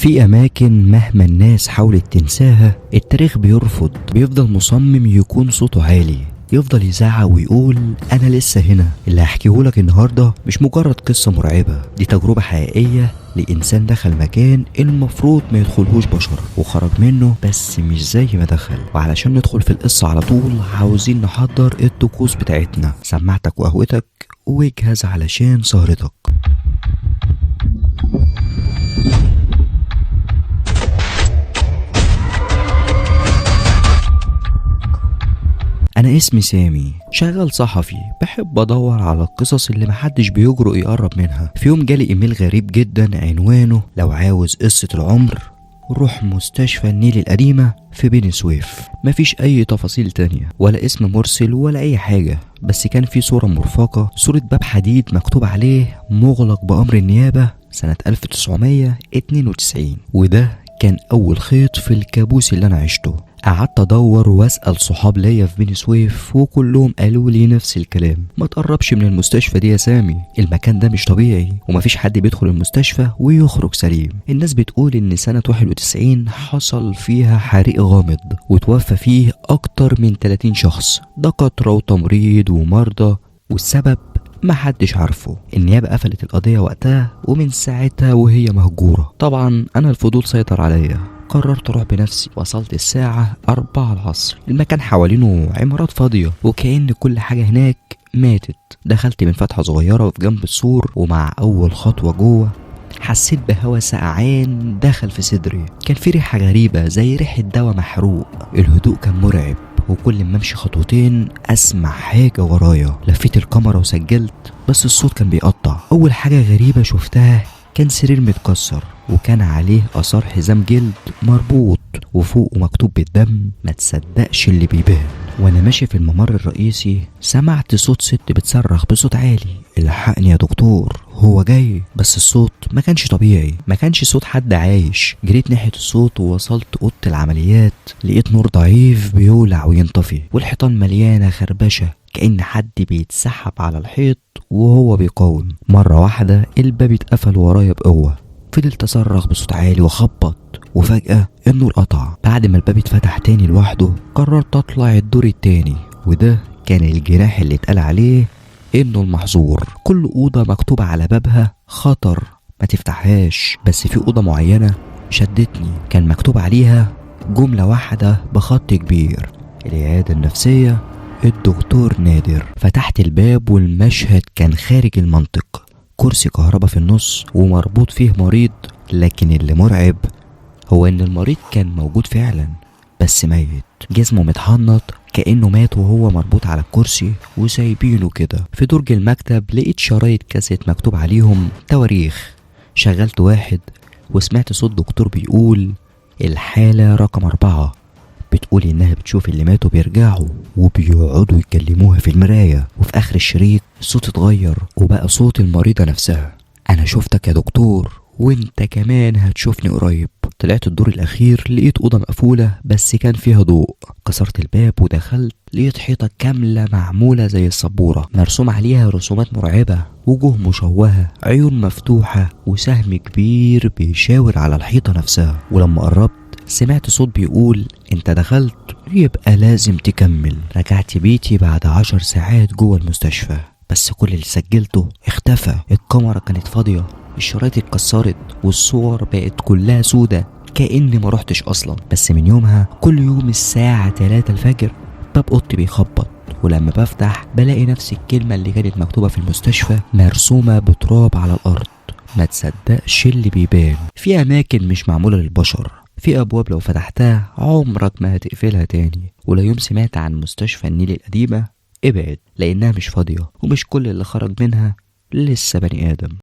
في أماكن مهما الناس حاولت تنساها التاريخ بيرفض، بيفضل مصمم يكون صوته عالي، يفضل يزعق ويقول أنا لسه هنا. اللي هحكيهولك النهاردة مش مجرد قصة مرعبة، دي تجربة حقيقية لإنسان دخل مكان المفروض ما يدخلهوش بشر وخرج منه بس مش زي ما دخل. وعلشان ندخل في القصة على طول عاوزين نحضر الطقوس بتاعتنا، سماعتك وقهوتك واجهز علشان سهرتك. أنا اسمي سامي، شغال صحفي، بحب أدور على القصص اللي محدش بيجرؤ يقرب منها. في يوم جالي إيميل غريب جدا عنوانه لو عاوز قصة العمر روح مستشفى النيل القديمة في بني سويف. مفيش أي تفاصيل تانية ولا اسم مرسل ولا أي حاجة، بس كان في صورة مرفقة، صورة باب حديد مكتوب عليه مغلق بأمر النيابة سنة 1992. وده كان أول خيط في الكابوس اللي أنا عشته. قعدت أدور وأسأل صحاب ليا في بني سويف وكلهم قالوا لي نفس الكلام، ما تقربش من المستشفى دي يا سامي، المكان ده مش طبيعي ومفيش حد بيدخل المستشفى ويخرج سليم. الناس بتقول إن سنة 91 حصل فيها حريق غامض وتوفى فيه أكتر من 30 شخص، دكاترة وتمريض ومرضى، والسبب محدش عارفه. النيابة قفلت القضية وقتها ومن ساعتها وهي مهجورة. طبعا أنا الفضول سيطر عليا، قررت اروح بنفسي. وصلت الساعة 4 العصر، المكان حوالينه عمارات فاضية وكأن كل حاجة هناك ماتت. دخلت من فتحة صغيرة في جنب السور، ومع أول خطوة جوه حسيت بهوا سقعان دخل في صدري. كان في ريحة غريبة زي ريحة دواء محروق. الهدوء كان مرعب، وكل ما امشي خطوتين اسمع حاجة ورايا. لفيت الكاميرا وسجلت بس الصوت كان بيقطع. اول حاجة غريبة شفتها كان سرير متكسر وكان عليه اثار حزام جلد مربوط وفوقه مكتوب بالدم ما تصدقش اللي بيبان. وانا ماشي في الممر الرئيسي سمعت صوت ست بتصرخ بصوت عالي، الحقني يا دكتور هو جاي. بس الصوت ما كانش طبيعي، ما كانش صوت حد عايش. جريت ناحية الصوت ووصلت اوضة العمليات، لقيت نور ضعيف بيولع وينطفي والحيطان مليانة خربشة كأن حد بيتسحب على الحيط وهو بيقاوم. مرة واحدة الباب اتقفل ورايا بقوة، فضلت اصرخ بصوت عالي واخبط، وفجأة النور قطع. بعد ما الباب اتفتح تاني لوحده قررت اطلع الدور التاني، وده كان الجناح اللي اتقال عليه انه المحظور. كل اوضة مكتوب على بابها خطر ما تفتحهاش، بس في اوضة معينة شدتني، كان مكتوب عليها جملة واحدة بخط كبير: العيادة النفسية الدكتور نادر. فتحت الباب والمشهد كان خارج المنطق، كرسي كهرباء في النص ومربوط فيه مريض، لكن اللي مرعب هو ان المريض كان موجود فعلا بس ميت، جسمه متحنط كأنه مات وهو مربوط على الكرسي وسايبينه كده. في درج المكتب لقيت شرايط كاسيت مكتوب عليهم تواريخ. شغلت واحد وسمعت صوت دكتور بيقول الحالة رقم 4 بتقول انها بتشوف اللي ماتوا بيرجعوا وبيقعدوا يكلموها في المراية. وفي اخر الشريط الصوت اتغير وبقى صوت المريضة نفسها: انا شفتك يا دكتور وانت كمان هتشوفني قريب. طلعت الدور الاخير لقيت اوضه مقفوله بس كان فيها ضوء. كسرت الباب ودخلت، لقيت حيطه كامله معموله زي السبوره مرسوم عليها رسومات مرعبه، وجوه مشوهه، عيون مفتوحه، وسهم كبير بيشاور على الحيطه نفسها. ولما قربت سمعت صوت بيقول انت دخلت يبقى لازم تكمل. رجعت بيتي بعد 10 ساعات جوه المستشفى، بس كل اللي سجلته اختفى. الكاميرا كانت فاضيه، الشرايط اتكسرت، والصور بقت كلها سودة كأني ما روحتش اصلا. بس من يومها كل يوم الساعة 3 الفجر باب اوضتي بيخبط، ولما بفتح بلاقي نفس الكلمة اللي كانت مكتوبة في المستشفى مرسومة بتراب على الارض: ما تصدقش اللي بيبان. في اماكن مش معمولة للبشر، في ابواب لو فتحتها عمرك ما هتقفلها تاني. ولا يوم سمعت عن مستشفى النيل القديمة ابعد، لانها مش فاضية ومش كل اللي خرج منها لسه بني ادم.